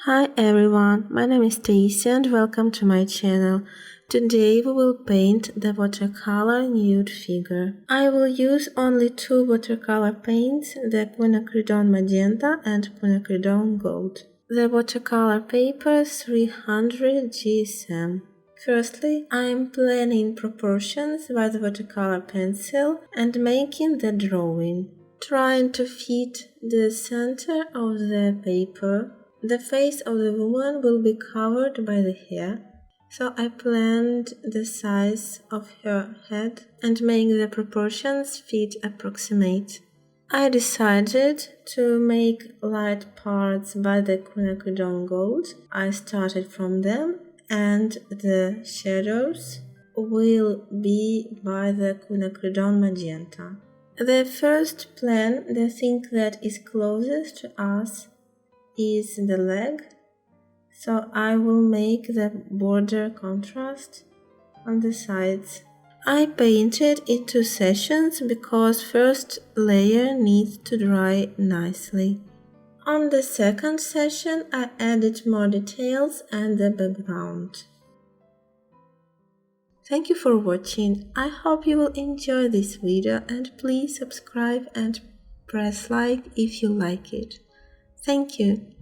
Hi everyone, my name is Stacy and welcome to my channel. Today we will paint the watercolor nude figure. I will use only two watercolor paints, the quinacridone magenta and quinacridone gold. The watercolor paper 300 GSM. Firstly, I am planning proportions by the watercolor pencil and making the drawing, trying to fit the center of the paper. The face of the woman will be covered by the hair, so I planned the size of her head and make the proportions fit approximate. I decided to make light parts by the quinacridone gold. I started from them and the shadows will be by the quinacridone magenta. The first plan, the thing that is closest to us, is the leg, so I will make the border contrast on the sides. I painted in two sessions because first layer needs to dry nicely. On the second session I added more details and the background. Thank you for watching. I hope you will enjoy this video and please subscribe and press like if you like it. Thank you.